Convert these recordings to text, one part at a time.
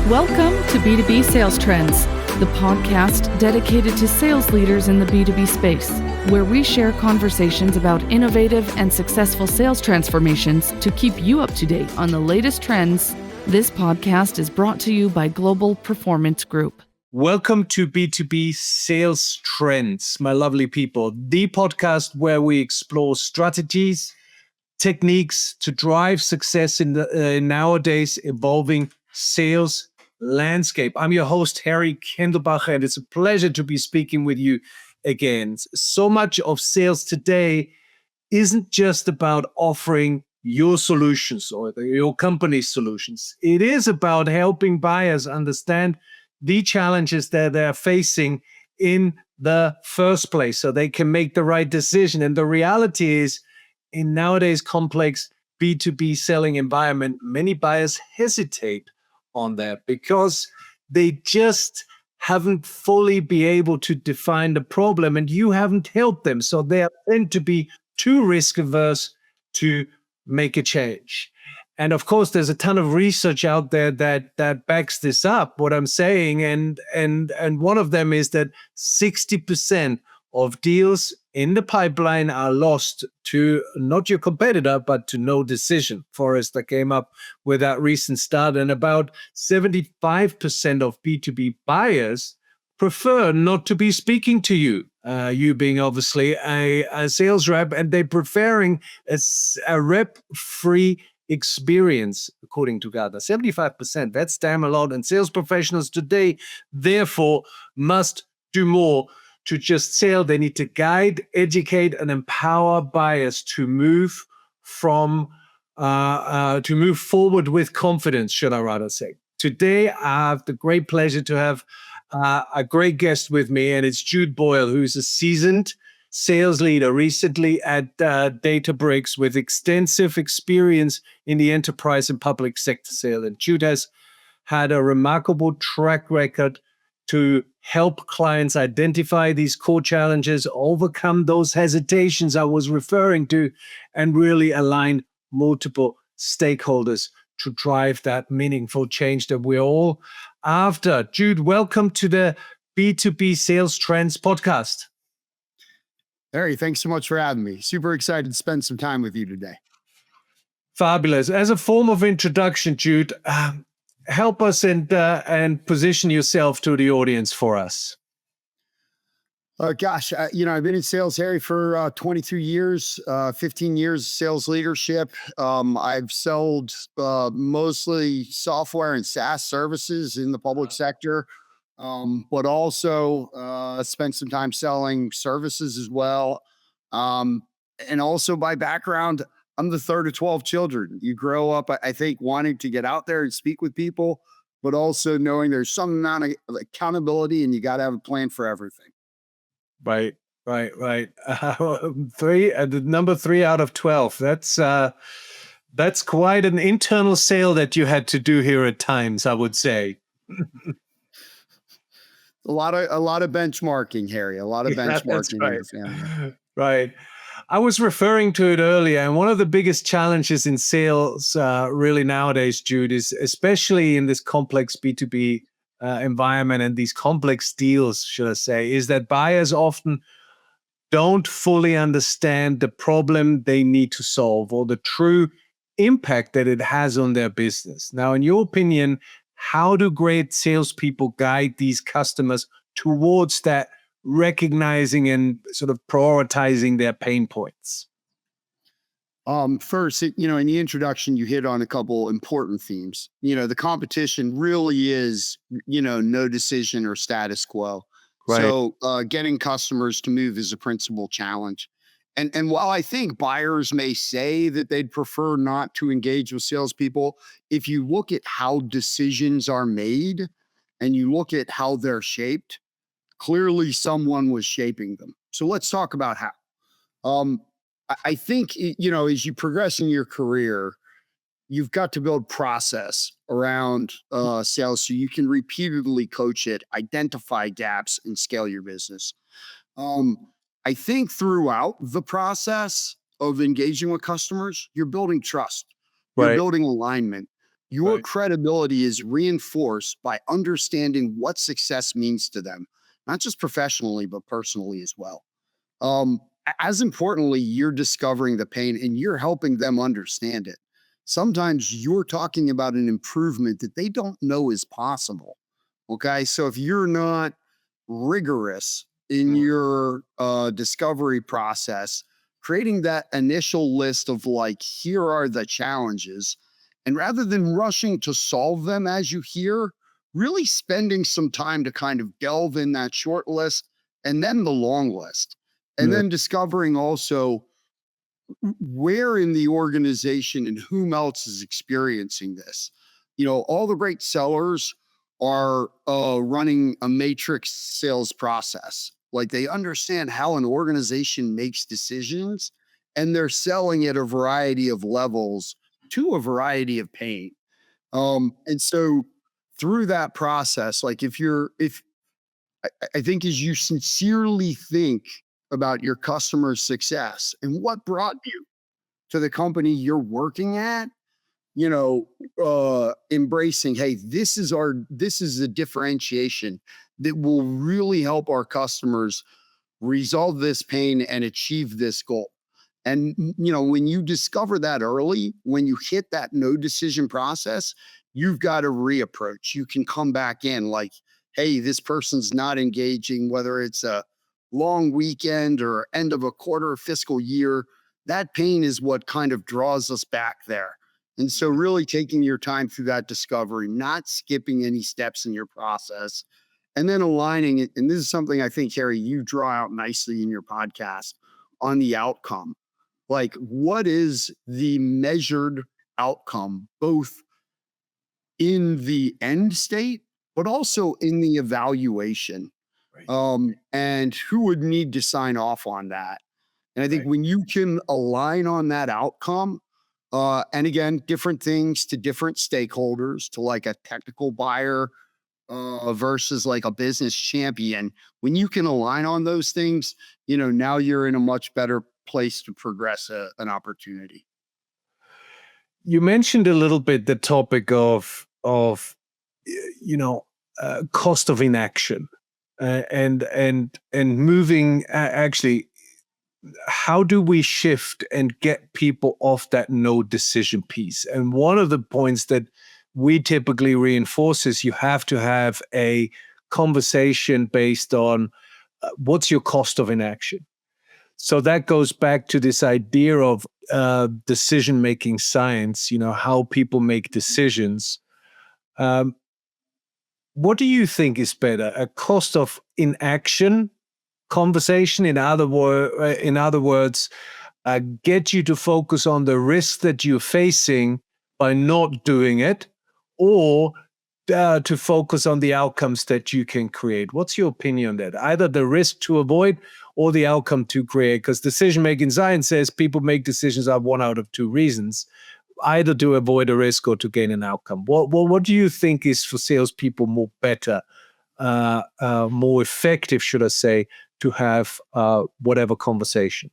Welcome to B2B Sales Trends, the podcast dedicated to sales leaders in the B2B space, where we share conversations about innovative and successful sales transformations to keep you up to date on the latest trends. This podcast is brought to you by Global Performance Group. Welcome to B2B Sales Trends, my lovely people, the podcast where we explore strategies, techniques to drive success in the nowadays evolving sales landscape. I'm your host, Harry Kendlbacher, and it's a pleasure to be speaking with you again. So much of sales today isn't just about offering your solutions or your company's solutions. It is about helping buyers understand the challenges that they're facing in the first place so they can make the right decision. And the reality is, in nowadays complex B2B selling environment, many buyers hesitate on that because they just haven't fully been able to define the problem and you haven't helped them. So they tend to be too risk averse to make a change. And of course, there's a ton of research out there that backs this up, what I'm saying. And one of them is that 60% of deals in the pipeline are lost to not your competitor, but to no decision. Forrester came up with that recent stat, and about 75% of B2B buyers prefer not to be speaking to you, you being obviously a sales rep, and they're preferring a rep-free experience, according to Gartner. 75%, that's damn a lot. And sales professionals today, therefore, must do more to just sell. They need to guide, educate, and empower buyers to move forward with confidence, should I rather say. Today, I have the great pleasure to have a great guest with me, and it's Jude Boyle, who's a seasoned sales leader recently at Databricks with extensive experience in the enterprise and public sector sale. And Jude has had a remarkable track record to help clients identify these core challenges, overcome those hesitations I was referring to, and really align multiple stakeholders to drive that meaningful change that we're all after. Jude, welcome to the B2B Sales Trends podcast. Harry, thanks so much for having me. Super excited to spend some time with you today. Fabulous. As a form of introduction, Jude, help us and position yourself to the audience for us. I've been in sales, Harry, for 22 years, 15 years sales leadership. I've sold mostly software and SaaS services in the public sector, but also spent some time selling services as well. And also by background, I'm the third of 12 children. You grow up, I think, wanting to get out there and speak with people, but also knowing there's some amount of accountability and you got to have a plan for everything. Right. The number 3 out of 12. That's quite an internal sale that you had to do here at times, I would say. A lot of benchmarking, Harry. A lot of benchmarking in your family. Right. I was referring to it earlier, and one of the biggest challenges in sales really nowadays, Jude, is especially in this complex B2B environment and these complex deals, should I say, is that buyers often don't fully understand the problem they need to solve or the true impact that it has on their business. Now, in your opinion, how do great salespeople guide these customers towards that recognizing and sort of prioritizing their pain points? First, in the introduction, you hit on a couple important themes. The competition really is, no decision or status quo. Right. So getting customers to move is a principal challenge. And while I think buyers may say that they'd prefer not to engage with salespeople, if you look at how decisions are made and you look at how they're shaped, clearly someone was shaping them. So let's talk about how. I think, as you progress in your career, you've got to build process around sales so you can repeatedly coach it, identify gaps, and scale your business. I think throughout the process of engaging with customers, you're building trust, you're building alignment. Your Right. credibility is reinforced by understanding what success means to them, not just professionally, but personally as well. As importantly, you're discovering the pain and you're helping them understand it. Sometimes you're talking about an improvement that they don't know is possible. Okay. So if you're not rigorous in Mm. your discovery process, creating that initial list of like, here are the challenges, and rather than rushing to solve them as you hear, really spending some time to kind of delve in that short list and then the long list. And Yeah. then discovering also where in the organization and whom else is experiencing this. All the great sellers are running a matrix sales process. Like they understand how an organization makes decisions and they're selling at a variety of levels to a variety of pain. And so through that process, like if I think as you sincerely think about your customer's success and what brought you to the company you're working at, embracing, hey, this is a differentiation that will really help our customers resolve this pain and achieve this goal. And when you discover that early, when you hit that no decision process, you've got to reapproach. You can come back in like, hey, this person's not engaging, whether it's a long weekend or end of a quarter or fiscal year. That pain is what kind of draws us back there. And so, really taking your time through that discovery, not skipping any steps in your process, and then aligning it. And this is something I think, Harry, you draw out nicely in your podcast on the outcome. Like, what is the measured outcome, both in the end state, but also in the evaluation? Right. And who would need to sign off on that? And I think Right. when you can align on that outcome, and again, different things to different stakeholders, to like a technical buyer versus like a business champion, when you can align on those things, now you're in a much better place to progress an opportunity. You mentioned a little bit the topic of cost of inaction, and moving actually. How do we shift and get people off that no decision piece? And one of the points that we typically reinforce is you have to have a conversation based on what's your cost of inaction. So that goes back to this idea of decision making science, how people make decisions. Um, what do you think is better, a cost of inaction conversation? In other words, get you to focus on the risk that you're facing by not doing it, or to focus on the outcomes that you can create. What's your opinion on that? Either the risk to avoid or the outcome to create? Because decision making science says people make decisions out of one out of two reasons, either to avoid a risk or to gain an outcome. What do you think is for salespeople more better, more effective, should I say, to have whatever conversation?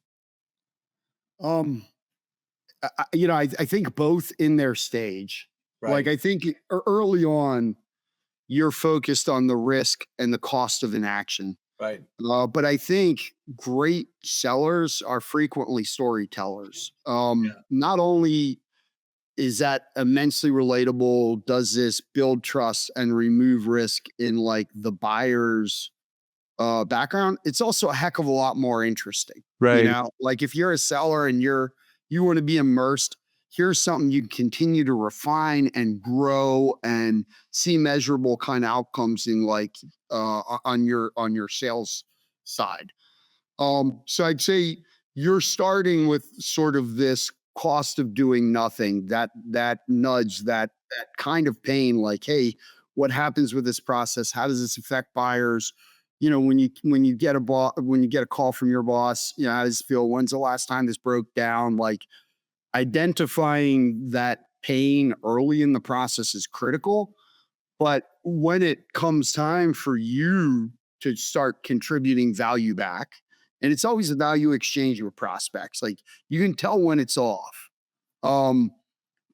Um, I think both in their stage. Like, Right. I think early on, you're focused on the risk and the cost of inaction. Right. But I think great sellers are frequently storytellers. Yeah. Not only is that immensely relatable, does this build trust and remove risk in like the buyer's background, it's also a heck of a lot more interesting. Right. Like if you're a seller and you want to be immersed, here's something you can continue to refine and grow and see measurable kind of outcomes in like on your sales side. So I'd say you're starting with sort of this cost of doing nothing, that nudge, that kind of pain, like, hey, what happens with this process? How does this affect buyers? When you get a call from your boss, how does it feel? When's the last time this broke down? Like identifying that pain early in the process is critical. But when it comes time for you to start contributing value back, and it's always a value exchange with prospects, like you can tell when it's off. Um,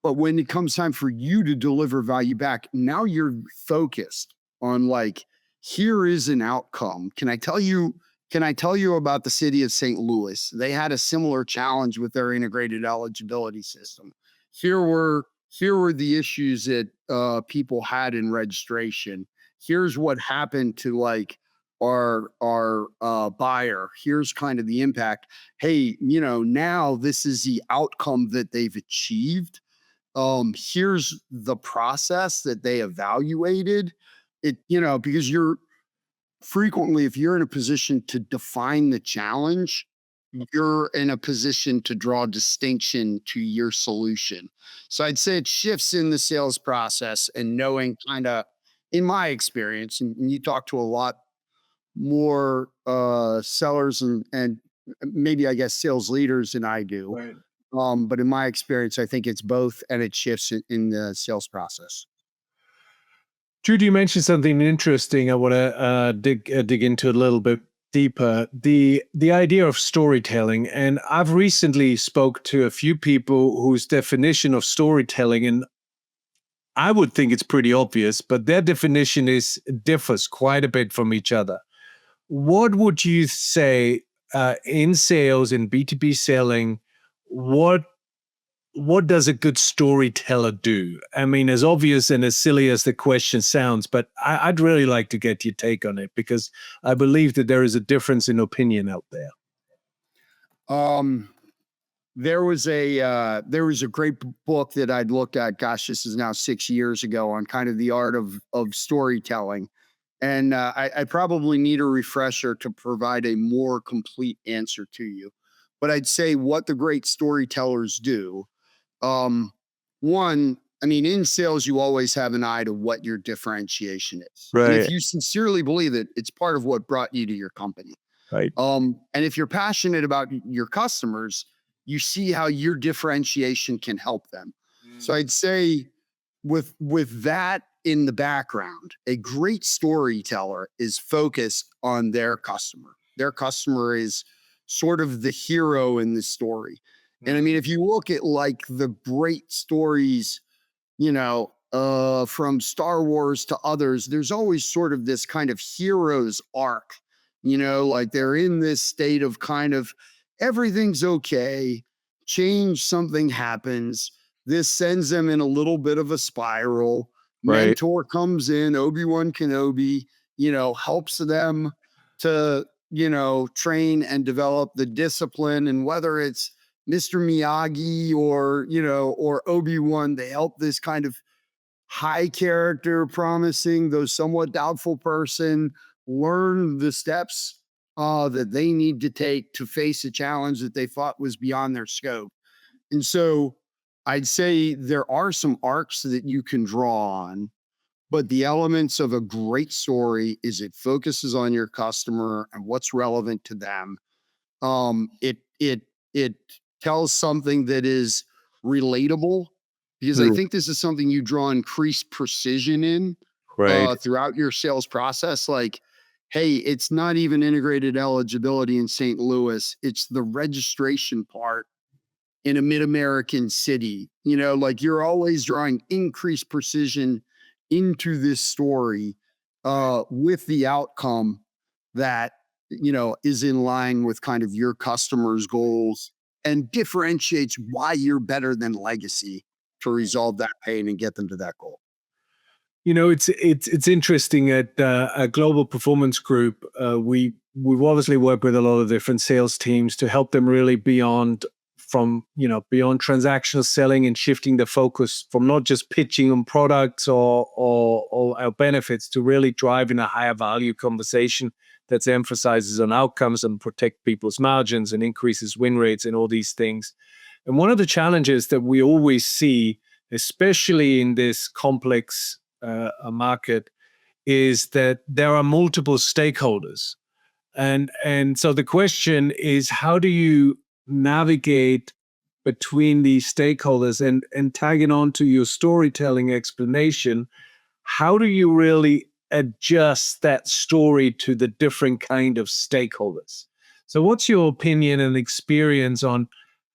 But when it comes time for you to deliver value back, now you're focused on like, here is an outcome. Can I tell you about the city of St. Louis? They had a similar challenge with their integrated eligibility system. Here were the issues that people had in registration. Here's what happened to like our buyer. Here's kind of the impact. Hey, now this is the outcome that they've achieved. Here's the process that they evaluated it, because you're frequently, if you're in a position to define the challenge, you're in a position to draw distinction to your solution. So I'd say it shifts in the sales process and knowing kind of, in my experience, and you talk to a lot more sellers and maybe I guess sales leaders than I do. Right. But in my experience, I think it's both and it shifts in the sales process. Jude, you mentioned something interesting. I want to dig into a little bit deeper. The idea of storytelling, and I've recently spoke to a few people whose definition of storytelling, and I would think it's pretty obvious, but their definition differs quite a bit from each other. What would you say in sales, in B2B selling? What does a good storyteller do? I mean, as obvious and as silly as the question sounds, but I'd really like to get your take on it because I believe that there is a difference in opinion out there. There was a great book that I'd looked at. Gosh, this is now 6 years ago, on kind of the art of storytelling, and I probably need a refresher to provide a more complete answer to you. But I'd say what the great storytellers do. One, I mean, in sales, you always have an eye to what your differentiation is. And if Right. you sincerely believe it, it's part of what brought you to your company. Right. And if you're passionate about your customers, you see how your differentiation can help them. So I'd say with that in the background, a great storyteller is focused on their customer. Their customer is sort of the hero in the story. And I mean, if you look at like the great stories, from Star Wars to others, there's always sort of this kind of hero's arc, like they're in this state of kind of everything's okay, something happens. This sends them in a little bit of a spiral. Right. Mentor comes in, Obi-Wan Kenobi, helps them to, train and develop the discipline. And whether it's Mr. Miyagi or Obi-Wan, they help this kind of high character, promising, though somewhat doubtful person learn the steps that they need to take to face a challenge that they thought was beyond their scope. And so I'd say there are some arcs that you can draw on, but the elements of a great story is it focuses on your customer and what's relevant to them. It tells something that is relatable, because I True. think this is something you draw increased precision in Right. throughout your sales process. Like, hey, it's not even integrated eligibility in St. Louis. It's the registration part in a mid-American city. Like you're always drawing increased precision into this story with the outcome that, is in line with kind of your customers' goals and differentiates why you're better than legacy to resolve that pain and get them to that goal. It's interesting at a global performance group. We've obviously worked with a lot of different sales teams to help them really beyond transactional selling and shifting the focus from not just pitching on products or our benefits to really driving a higher value conversation that emphasizes on outcomes and protect people's margins and increases win rates and all these things. And one of the challenges that we always see, especially in this complex market, is that there are multiple stakeholders. And so the question is, how do you navigate between these stakeholders? And tagging on to your storytelling explanation, how do you really adjust that story to the different kind of stakeholders? So what's your opinion and experience on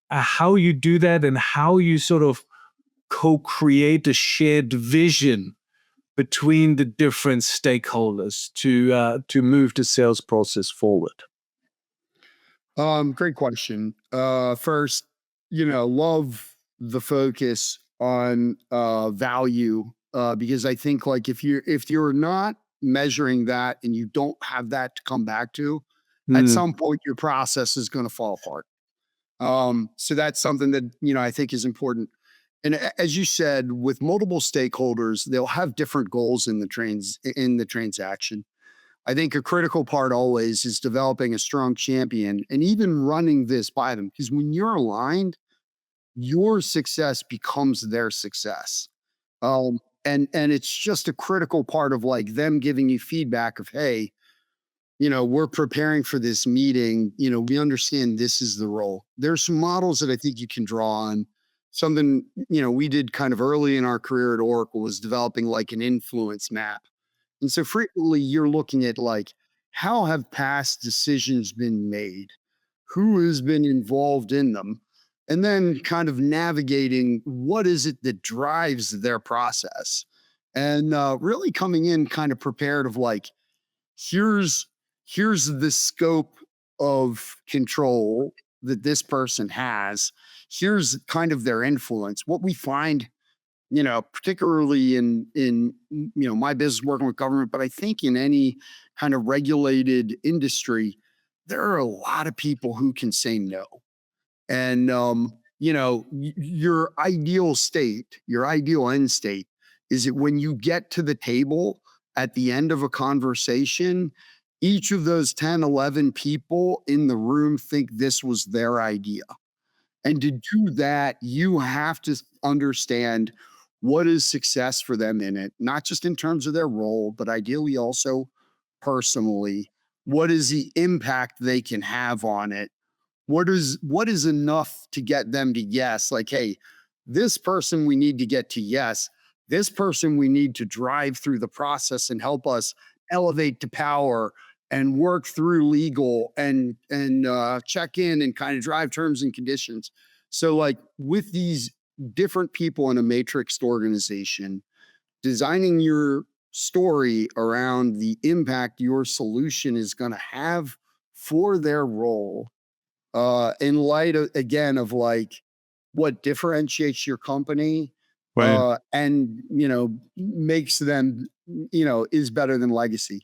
how you do that and how you sort of co-create a shared vision between the different stakeholders to move the sales process forward? Great question. First, love the focus on value, because I think like if you're not measuring that and you don't have that to come back to, at Mm, some point your process is going to fall apart. So that's something that I think is important. And as you said, with multiple stakeholders, they'll have different goals in the transaction. I think a critical part always is developing a strong champion and even running this by them. Because when you're aligned, your success becomes their success. And it's just a critical part of like them giving you feedback of, hey, we're preparing for this meeting. We understand this is the role. There's some models that I think you can draw on. Something, we did kind of early in our career at Oracle was developing like an influence map. And so frequently you're looking at like, how have past decisions been made? Who has been involved in them? And then kind of navigating what is it that drives their process? And really coming in kind of prepared of like, here's here's the scope of control that this person has. Here's kind of their influence. What we find, particularly in my business working with government, but I think in any kind of regulated industry, there are a lot of people who can say no. And your ideal state, your ideal end state is that when you get to the table at the end of a conversation, each of those 10, 11 people in the room think this was their idea. And to do that, you have to understand what is success for them in it, not just in terms of their role, but ideally also personally. What is the impact they can have on it? What is enough to get them to yes? Like, hey, this person we need to get to yes. This person we need to drive through the process and help us elevate to power and work through legal and check in and kind of drive terms and conditions. So like with these different people in a matrixed organization, designing your story around the impact your solution is going to have for their role, in light of again of like what differentiates your company, right, and makes them, is better than legacy.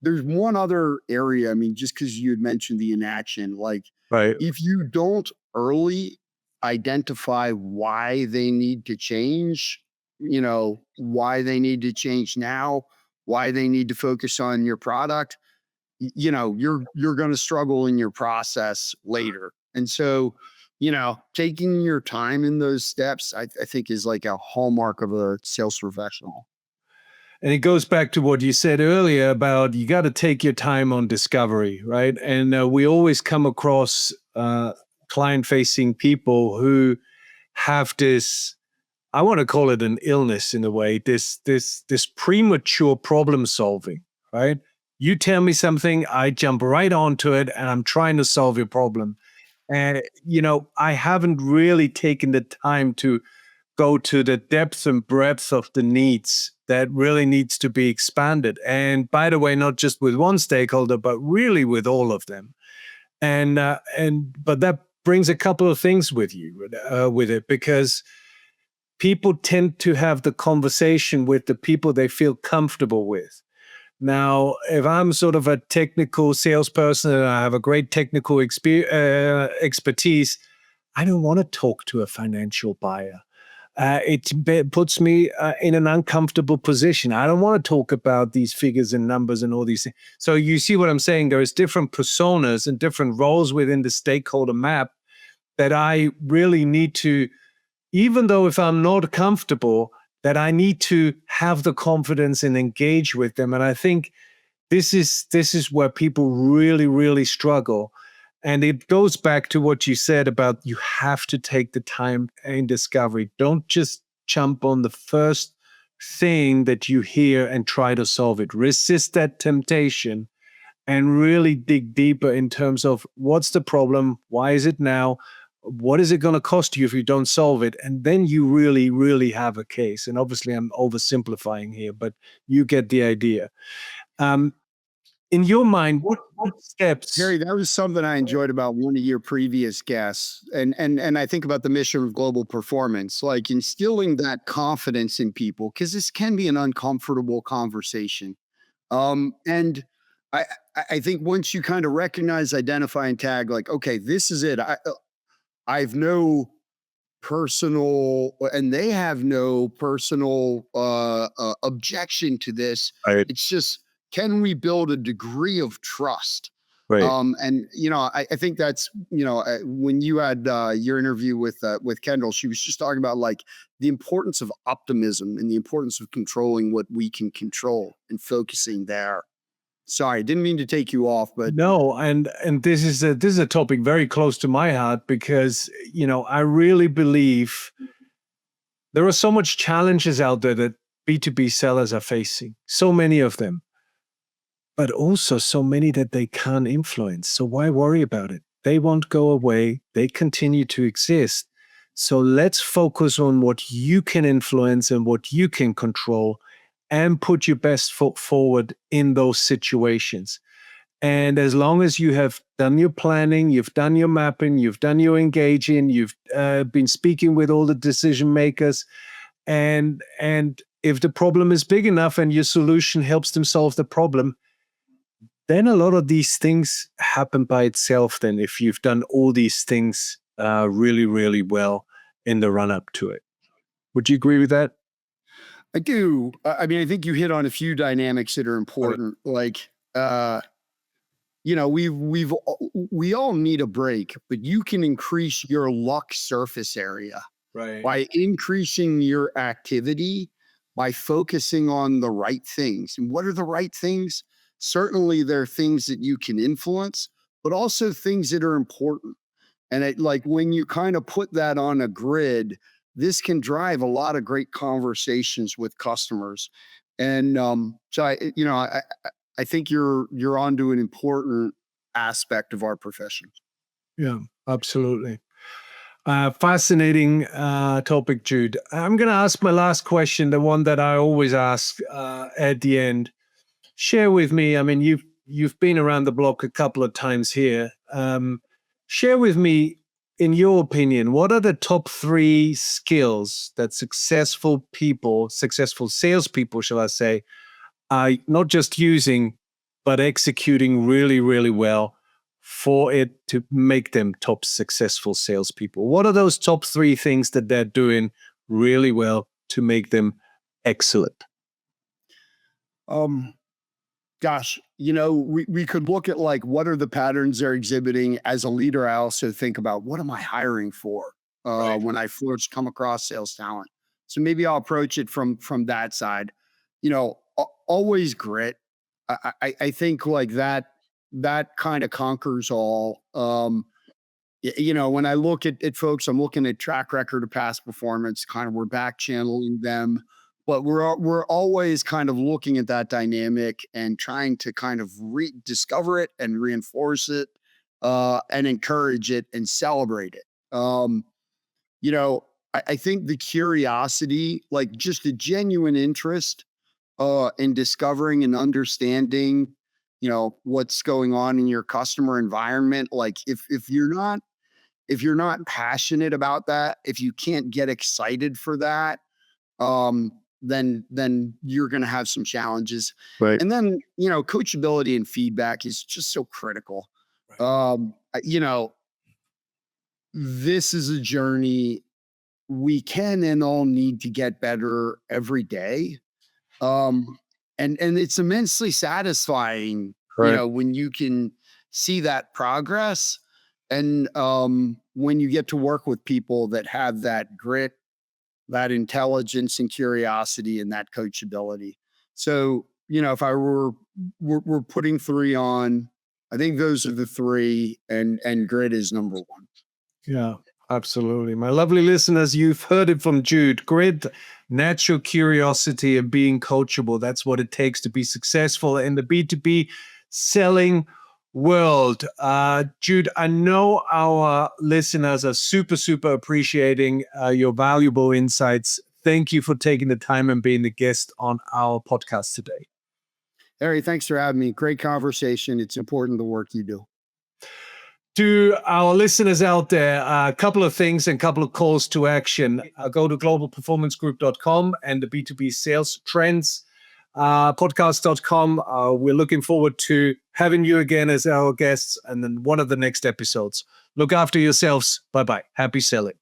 There's one other area, I mean, just because you had mentioned the inaction, like right. if you don't early identify why they need to change, why they need to change now, why they need to focus on your product, you're going to struggle in your process later. And so, taking your time in those steps, I think is like a hallmark of a sales professional. And it goes back to what you said earlier about you got to take your time on discovery, right? And we always come across client-facing people who have this, I want to call it an illness in a way, this premature problem solving, right? You tell me something, I jump right onto it, and I'm trying to solve your problem. And I haven't really taken the time to go to the depth and breadth of the needs that really needs to be expanded. And by the way, not just with one stakeholder, but really with all of them. But that brings a couple of things with it, because people tend to have the conversation with the people they feel comfortable with. Now, if I'm sort of a technical salesperson and I have a great technical expertise, I don't want to talk to a financial buyer. Puts me in an uncomfortable position. I don't want to talk about these figures and numbers and all these things. So you see what I'm saying? There is different personas and different roles within the stakeholder map that I really need to, even though if I'm not comfortable, that I need to have the confidence and engage with them. And I think this is where people really, really struggle. And it goes back to what you said about you have to take the time in discovery. Don't just jump on the first thing that you hear and try to solve it. Resist that temptation and really dig deeper in terms of what's the problem? Why is it now? what is it going to cost you if you don't solve it? And then you really, really have a case. And obviously, I'm oversimplifying here, but you get the idea. Um, in your mind, what steps? Gary, that was something I enjoyed about one of your previous guests. And I think about the mission of global performance, like instilling that confidence in people, because this can be an uncomfortable conversation. And I, I think once you kind of recognize, identify, and tag, like, okay, this is it. I've no personal, and they have no personal objection to this. Right, It's just, can we build a degree of trust? right. And I think that's when you had your interview with Kendall, she was just talking about like the importance of optimism and the importance of controlling what we can control and focusing there. Sorry, didn't mean to take you off, but No, and this is a topic very close to my heart because I really believe there are so much challenges out there that B2B sellers are facing, so many of them, but also so many that they can't influence. So why worry about it? They won't go away. They continue to exist. So let's focus on what you can influence and what you can control and put your best foot forward in those situations. And as long as you have done your planning, you've done your mapping, you've done your engaging, you've been speaking with all the decision makers, and if the problem is big enough and your solution helps them solve the problem, then a lot of these things happen by itself. Then, if you've done all these things really, really well in the run up to it, would you agree with that? I do. I mean, I think you hit on a few dynamics that are important. Like, we all need a break, but you can increase your luck surface area Right. by increasing your activity, by focusing on the right things. And what are the right things? Certainly, there are things that you can influence, but also things that are important. And like when you kind of put that on a grid, this can drive a lot of great conversations with customers. And so I think you're onto an important aspect of our profession. Yeah, absolutely. Fascinating topic, Jude. I'm going to ask my last question, the one that I always ask at the end. Share with me. I mean, you've been around the block a couple of times here. Share with me, in your opinion, what are the top 3 skills that successful salespeople, shall I say, are not just using, but executing really, really well for it to make them top successful salespeople? What are those top 3 things that they're doing really well to make them excellent? Um, Gosh, we could look at like what are the patterns they're exhibiting as a leader. I also think about what am I hiring for Right. when I first come across sales talent. So maybe I'll approach it from that side. Always grit. I think like that kind of conquers all. When I look at folks, I'm looking at track record of past performance. Kind of we're back channeling them, but we're always kind of looking at that dynamic and trying to kind of rediscover it and reinforce it, and encourage it and celebrate it. I think the curiosity, like just a genuine interest in discovering and understanding, what's going on in your customer environment. Like if you're not passionate about that, if you can't get excited for that, then you're going to have some challenges. Right. And then, coachability and feedback is just so critical. Right. This is a journey. We can and all need to get better every day. And it's immensely satisfying, Correct. when you can see that progress. And when you get to work with people that have that grit, that intelligence and curiosity and that coachability. So, if I we're putting 3 on, I think those are the 3, and grit is number 1. Yeah, absolutely. My lovely listeners, you've heard it from Jude. Grit, natural curiosity, and being coachable. That's what it takes to be successful in the B2B selling world. Jude, I know our listeners are super, super appreciating your valuable insights. Thank you for taking the time and being the guest on our podcast today. Harry, thanks for having me. Great conversation. It's important, the work you do. To our listeners out there, a couple of things and a couple of calls to action. Go to globalperformancegroup.com and the B2B Sales Trends podcast.com. We're looking forward to having you again as our guests and then one of the next episodes. Look after yourselves. Bye-bye. Happy selling.